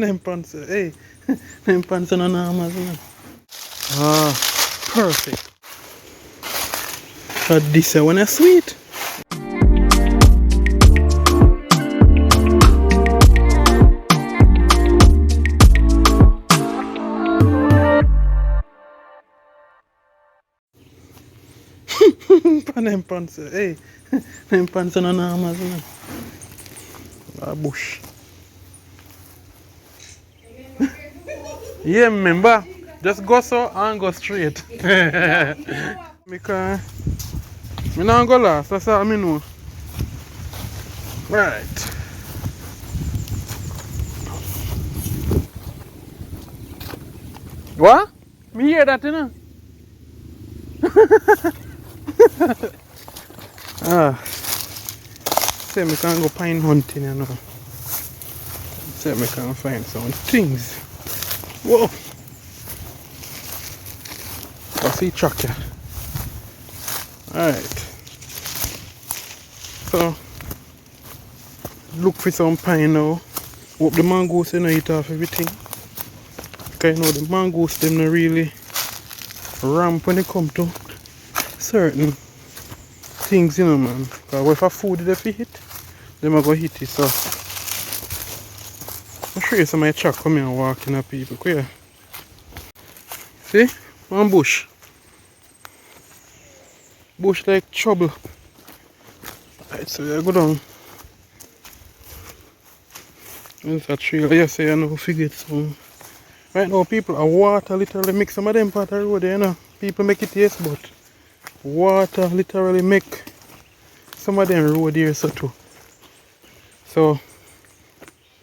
them pants, hey, them pants are normal, man. Ah, perfect. But this one is sweet. Them pants, hey, them pants are normal, man. A bush. Yeah, remember? Just go so and go straight. Because I don't go last, that's all I know. Right. What? Me hear that, you know? Ah. Say me can go pine hunting, you know. Say me can find some things. Whoa. I see tractor. Alright. So look for some pine now. Hope the mangoes don't eat off everything. Because you know the mangoes them not really ramp when it come to certain things, you know, man. Because if a food they hit, them are going to hit it. So I'll show you some of my truck come here and walk in people. Here. See? One bush. Bush like trouble. Right, so I go down. There's a trail. Yes, say I know figure it some. Right now people are water literally make some of them part of the road, you know. People make it taste, but water literally make some of them road here so too. So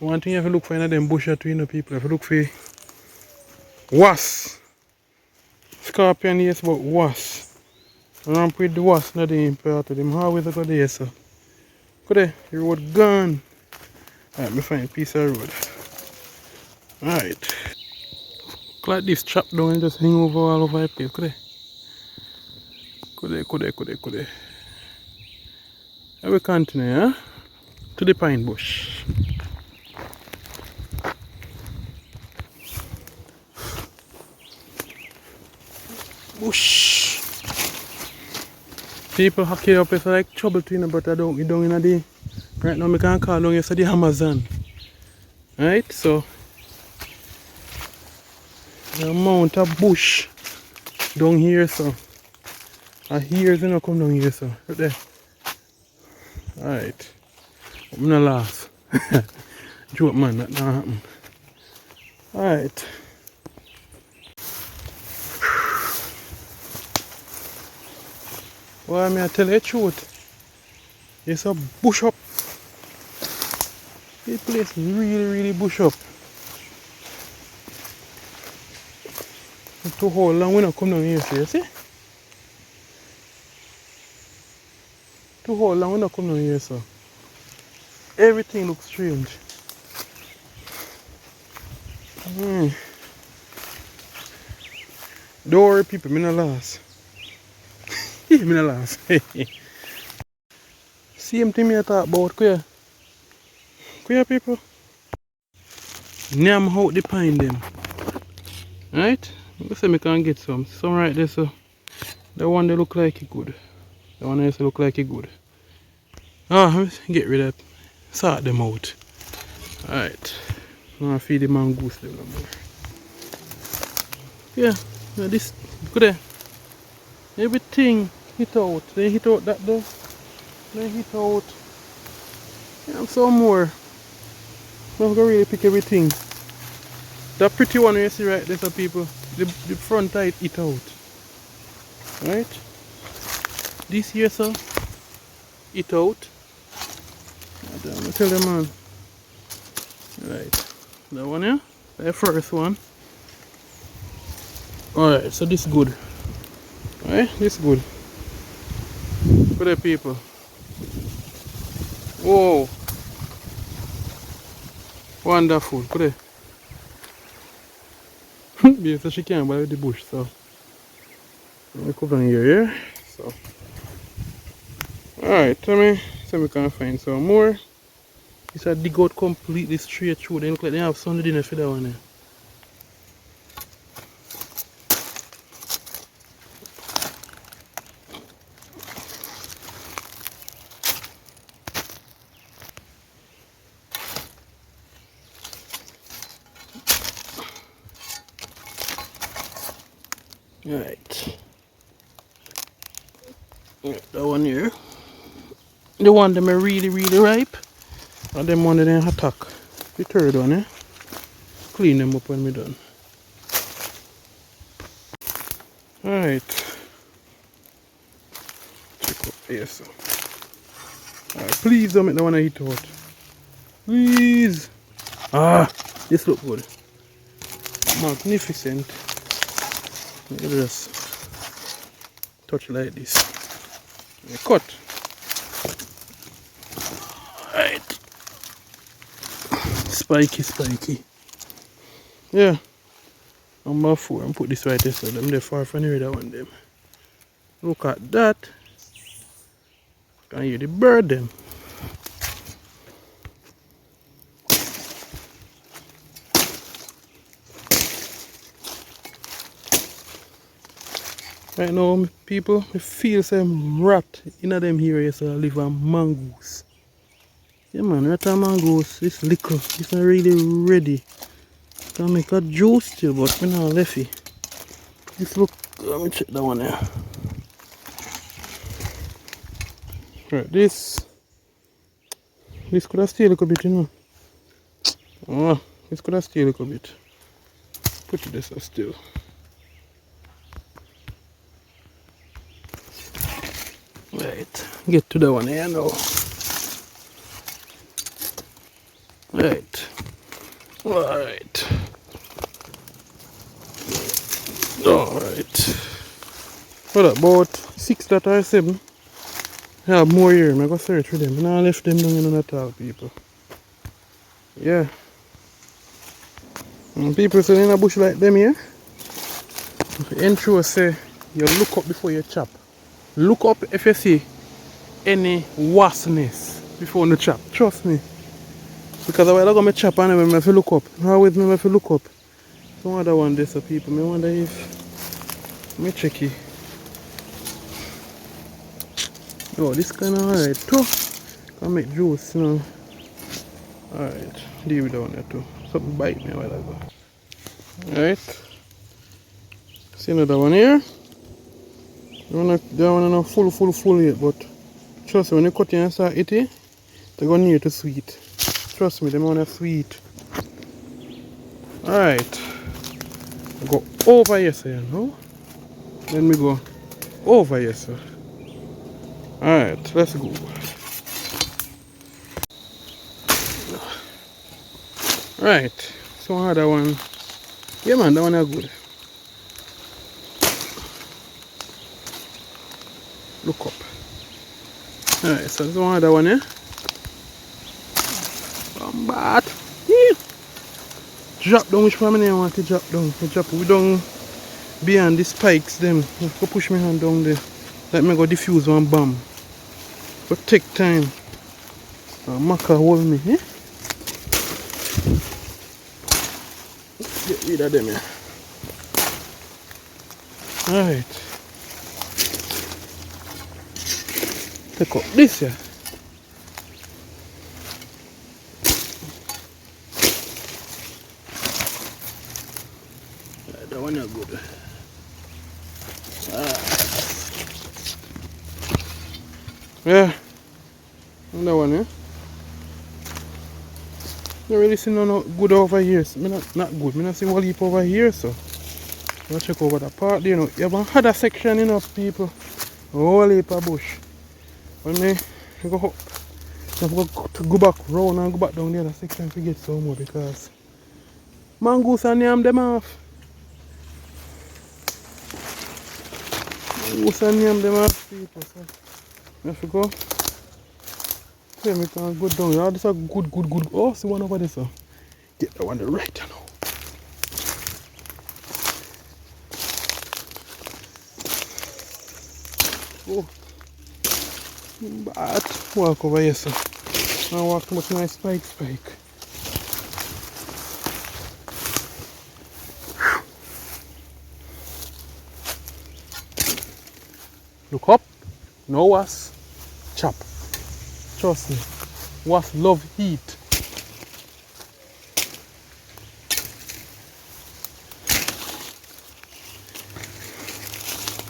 one thing you have to look for in them bushes too, you know, people. You have to look for wasp. Scorpion, yes, but wasp. Ramp with the wasp, not the part of them. Always go there, so. Go there, the road gone. Alright, me find a piece of road. Alright. Like this chop down and just hang over all over the place. Could they. I will continue, huh? To the pine bush. Bush. People hack it up, it's like trouble to you, but I don't get down in the. Right now, I can call down here the Amazon. Right, so. The amount of bush down here, so. Here is gonna come down here, so. Right there. Alright. I'm gonna laugh. Joke, man, that not happen. Alright. Well, I tell you the truth. It's a bush up. This place really bush up. To hold long when I come down here, you see? To hold long when I come down here, so. Everything looks strange. Don't worry, people, I'm not last. I'm not last. Same thing I talk about, queer people. Name out the pine them. Right? Let's see if I can get some right there, so. The one they look like it good. The one else look like it good. Ah, get rid of it. Sort them out. Alright. Now feed the mongoose them no more. Yeah, now this good there. Everything hit out. They hit out that there. They hit out. Yeah, some more. I'm gonna really pick everything. That pretty one you see right there, so people. The front side hit out. Right? This here, so it out. I'm gonna tell them, man. Right, that one here, the first one. Alright, so this good. Alright, this good. For the people. Whoa! Wonderful. Put it. Yeah, so she can't buy the bush, so. Let me come down here, yeah? So. Alright, tell me so we can find some more. It's a dig out completely straight through. Then look like they have Sunday dinner for that one there. Right. That one here. The one them are really ripe. And them one them attack. The third one, eh? Clean them up when we're done. Alright. Check up here so. Alright, please don't make the one I hit out. Please. Ah, this look good. Magnificent. Let me just touch like this. Cut. Right. Spiky. Yeah. Number 4 and put this right there so them there far from the other one them. Look at that. Can you hear the bird them? Right now, people, I feel some rat in them here, so I live on mangoes. Yeah, man, rat and mangoes, this liquor, it's not really ready. Can make a juice still, but I'm not left it. This look, let me check that one there. Right, this could have stayed a little bit, you know. Oh, this could have stayed a little bit. Put this still. Right, get to the one here now. Right. Alright. What about 6 that or 7? I have more here, I'm going to search for them. I left them down in at all, people. Yeah. And people say in a bush like them here, intro say you look up before you chop. Look up if you see any wasness before you chop. Trust me. Because I go to chop and I have to look up. Always I have to look up. Some other one there, so people. I wonder if me check it. Oh, this kind of alright too. Can make juice, you know. Alright, deal with that one there too. Something bite me a while ago. Alright. See another one here. That one not full yet, but trust me, when you cut it and start eating, they're going near to sweet. Trust me, them one are sweet. Alright. Go over here, sir, you know? Let me go over here, sir. Alright, let's go. Right, so another one. Yeah, man, that one is good. Look up. Alright, so there's one other one here. But yeah. Drop down which one I want to drop down. I drop we down behind the spikes them. Go push my hand down there. Let me go diffuse one bomb. But take time. Maka hold me, eh? Get rid of them here. Alright. Take up this here. That one is good. Yeah. That one, eh? Don't really see no good over here. So not good. I not see one heap over here, so I'll check over that part there, you know. You have another section, you know, people. A whole heap of bush. When I go up, I have to go back round and go back down the other section to get some more because mangoes and yam them off. Mangoes and yam them off, people. So I have to go. Yeah, we can go down. Yeah, this is a good. Oh, see one over there, so get that one right now. Oh, but walk over here, so I walk too much nice spike. Look up. No was chop. Trust me. Was love heat.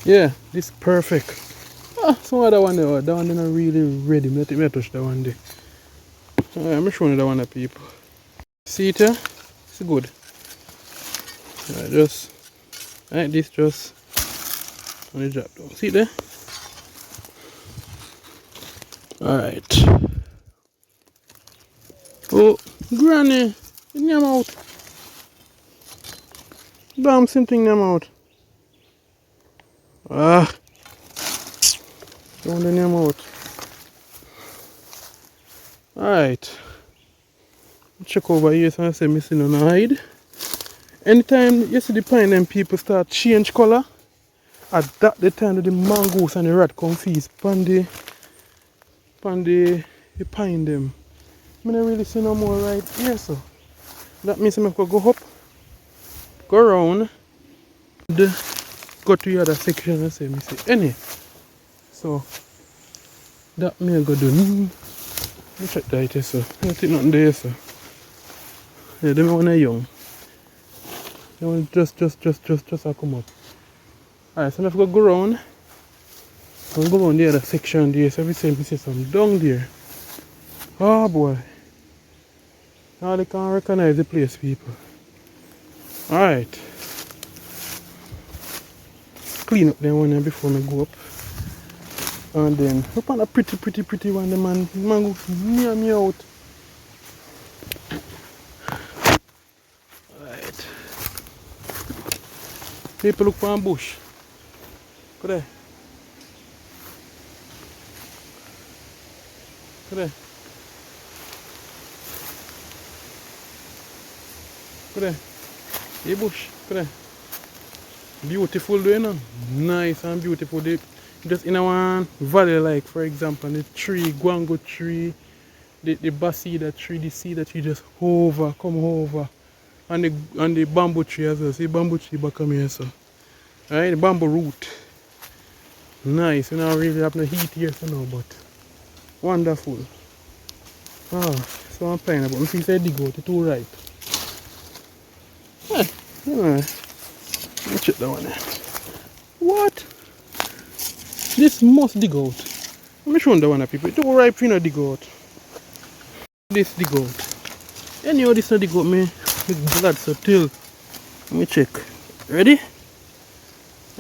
Yeah, this is perfect. Some other one there, that one is not really ready. Let me touch that one there. I'm showing you that one to people. See it here? It's good. Just like this, just on the drop down. See it there? Alright. Oh, granny, in your mouth. Damn, something in your mouth. Don't in your mouth. Alright. Check over here so I say missing on a hide. Anytime you see the pine them people start change colour, at that the time that the mangoes and the rat come feast pan the pine them. I don't really see no more right here, so that means I could go up, go around, and go to the other section and say me see any. So that me I go do. Let me check that here, so I think nothing there, so yeah, them one are young. They want just come up. Alright, so let's go around. I'll go around the other section there, so every time we see some down there. Oh boy. Now they can't recognize the place, people. Alright. Clean up them one here before I go up. And then look on a pretty one, the mango near me out. Alright. People look for a bush. Go there. Go there. Go there. Hey bush. Go there. Beautiful, you know. Nice and beautiful. They just in a one valley, like for example, the tree, guango tree, the basida tree, the cedar tree just come over. And the bamboo tree as well. See bamboo tree back come here, so. Alright, the bamboo root. Nice. You know, really have no heat here so now, but wonderful. So I'm pineapple. I think I dig out it too ripe. Let me check that one there. What? This must dig out. Let me show that one to people. It too ripe, you know, dig out. This dig out. Anyhow, this not dig out, me glad so till. Let me check. Ready?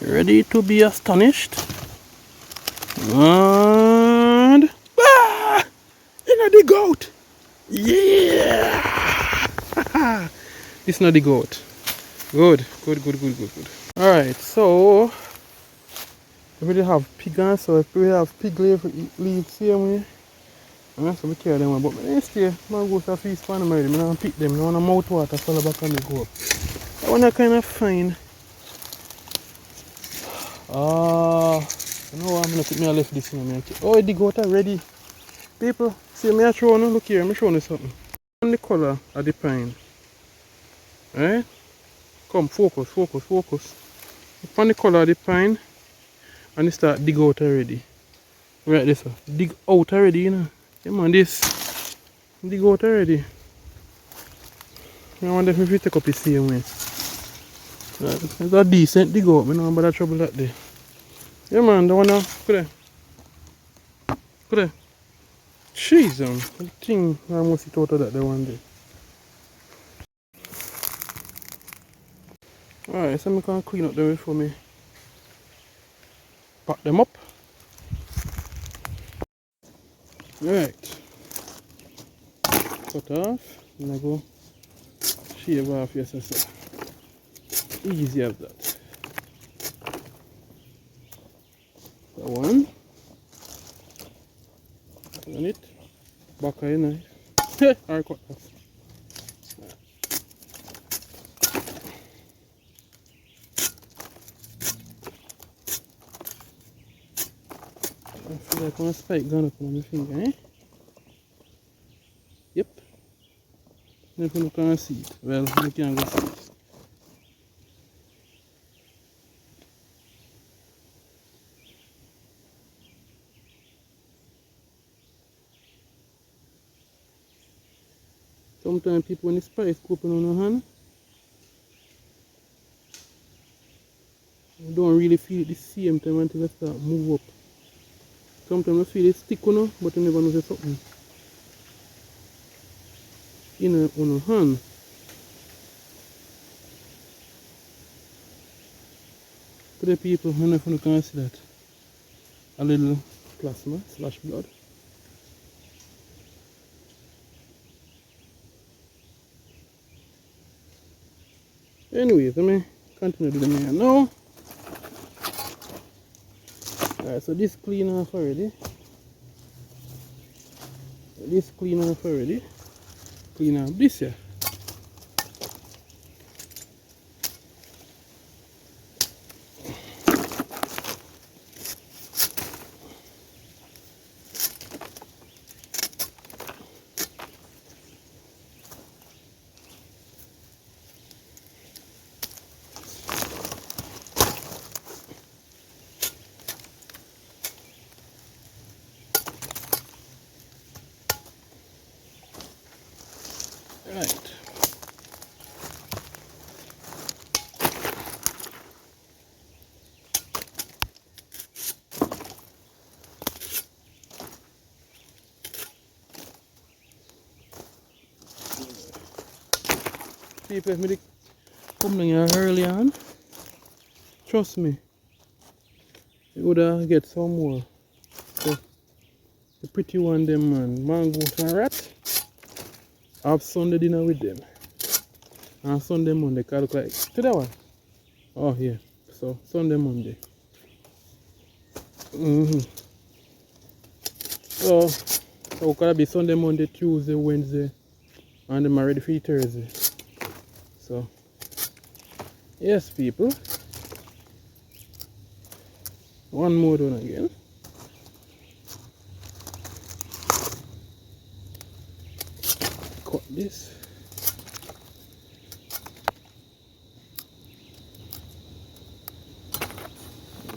Ready to be astonished? And you know the goat. Yeah. This not the goat. Good. Alright, so we really have pig on, so if we have pig leave same way. I'm going to carry them, but I stay. Mangoes are feast for them already. I don't pick them. I want a mouth water fall back and go up. That one I kind of fine. You know what, I'm going to put me a left this one. Oh, the goat already. People, see me I show you, look here, I'm showing you something. On the colour of the pine. Right? Come, focus. On the colour of the pine. And it start dig out already. Right this one. Dig out already, you know. Yeah man, this. Dig out already. I wonder if you take up the same way. It's a decent dig out, I don't know about that trouble that day. Yeah man, the one now. Go there. Jeez, I think I must sit out of that the one day. Alright, so I can clean up them before me pack them up. Alright. Cut off. And I go shave off, yes, sir. Easy as that. That one. On it. Back of your knife. Alright, cut off. I feel like one spike gone up on my finger, eh? If you can't see it, well, you can go see it. Sometimes people, when the spice go up on your hand, you don't really feel it the same time until it start move up. Sometimes you feel it stick on you, but you never know there's something on your hand. For the people, I don't know if you can see that. A little plasma / blood. Anyways, let me continue doing it now. Alright, so this clean off already. This clean off already. Clean off this here. Right. People, if me come down here early on, trust me, you would get some more. So, the pretty one them man, mangoes and rat. Have Sunday dinner with them. And Sunday Monday, can look like to that one. Oh yeah. So Sunday Monday. So could be Sunday, Monday, Tuesday, Wednesday, and I'm ready for Thursday. So yes people. One more done again. Cut this.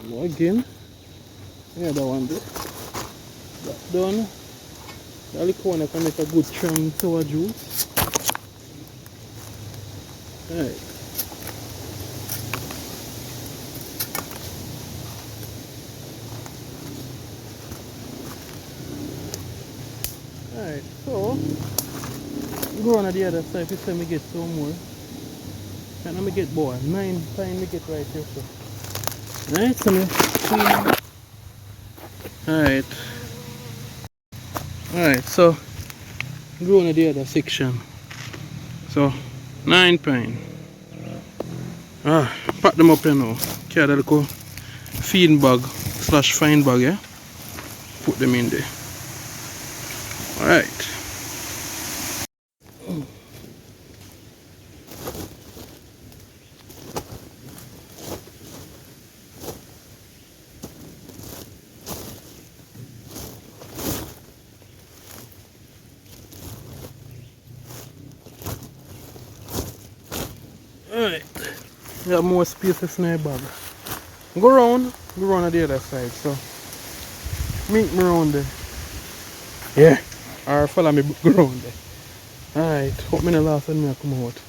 More again. Yeah, that one there. That done. The only corner can make a good tram sour juice. Alright. Alright, so go on the other side to say me get some more. And I get more. 9 pine me get right here. So. Alright, so me clean. Alright. Alright, so go on the other section. So 9 pine. Pack them up here now. Carry the little feed bag / fine bag, yeah? Put them in there. Alright. Alright. You have more spaces in the bag. Go round on the other side. So meet me around there. Yeah. Or follow me go round there. Alright. Hope me the last one me come out.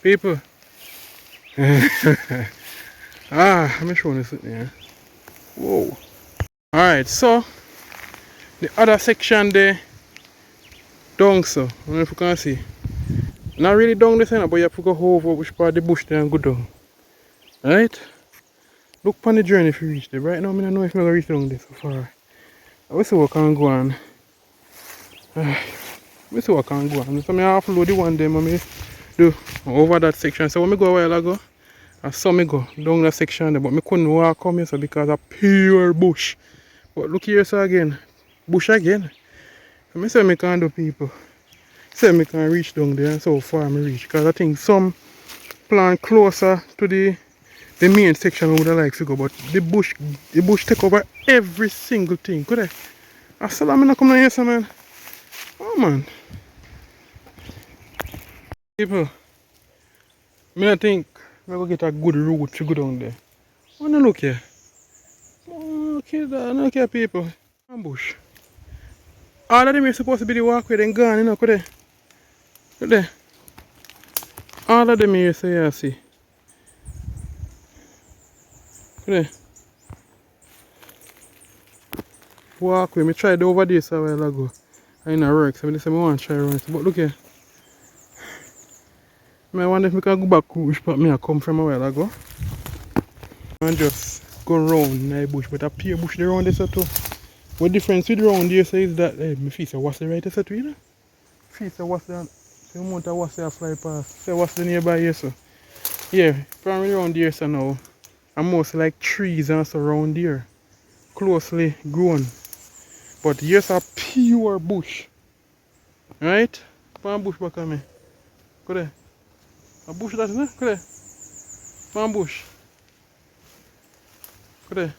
People. Let me show you something here. Whoa. Alright, so the other section there down so. I don't know if you can see. Not really down the center, but you have to go over which part of the bush there and go down. Alright? Look upon the journey if you reach there. Right now I don't know if I'm going to reach down there so far. We'll see what can go on. We'll see what can go on. So I upload the one there I do over that section. So when I go a while ago, I saw me go down that section there, but I couldn't walk come here so because of pure bush. But look here so again. Bush again. So I say I can do people. Say I can reach down there and so far I reach. Because I think some plant closer to the main section I would like to go, but the bush take over every single thing. Could I? I said I'm not coming here, so man. Oh man. People, I think we go get a good route to go down there. Wanna look here? Okay, look here people. Ambush. All of them are supposed to be the walkway, then gone, you know, could they? Could they? All of them here, so yeah, see. Could they? Walkway, I tried over this a while ago. I didn't work, so I say I want to try run it. But look here. I wonder if I can go back to which part I come from a while ago. And just go round the bush, but a pear bush around this too. What difference with round here so is that my feet say what's the right so too, you know? Feet say what's the amount of what's the fly past. Say what's the nearby here so. Yeah, from around here so now. And most like trees and so around here. Closely grown. But here's a pure bush. Right? Palm bush back on me. Go there. A bush that is there? Go there. Palm bush. Go there.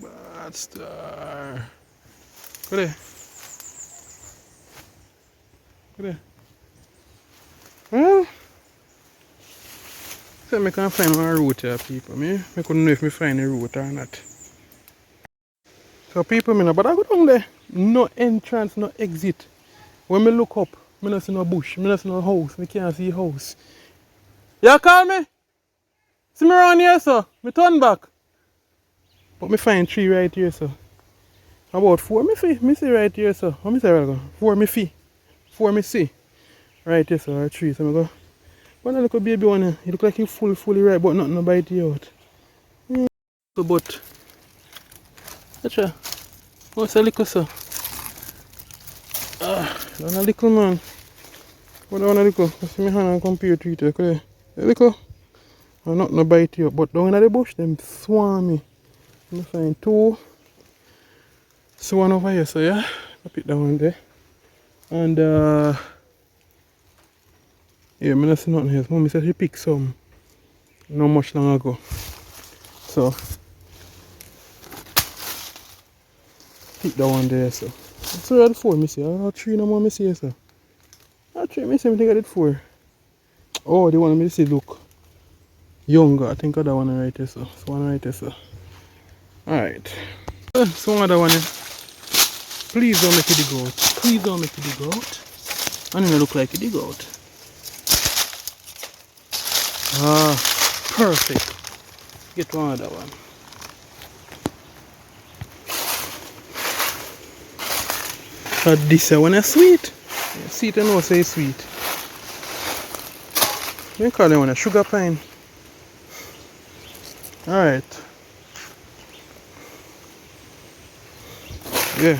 Bad star. Go there. Go there. Well, so I can find my route here, people. I couldn't know if I find a route or not. So people, but I go down there. No entrance, no exit. When I look up, I don't see no bush, I don't see no house, I can't see a house. You call me? See me around here, sir. I turn back. But I find tree right here, sir. About 4 I see right here, sir. How many say right go? 4 I see. 4 I see. Right here, sir, or 3. So I go. One little baby one here. It look like he fully right, but nothing no bite you out. So but what's a little, sir? Don't a little man. What on a little? See my hand and compare to it. Okay. A little. I'm not no bite you. But down in the bush, them swarm me. I'm find 2. So one over here, so yeah. I pick that one there. And yeah, I don't see nothing else. Mommy said she picked some not much long ago. So pick that one there, so. So I had 4 I see. I had 3 no more I see, so. I had 3 I see, I think I did 4. Oh, the one I see look younger. I think that one right there, so. So one right there, so. Alright. So another one here. Please don't make it dig out. Please don't make it dig out. And it look like it dig out. Ah, perfect. Get one other one. But this one is sweet. Sweet and also is sweet. We call that one a sugar pine. Alright. Yeah.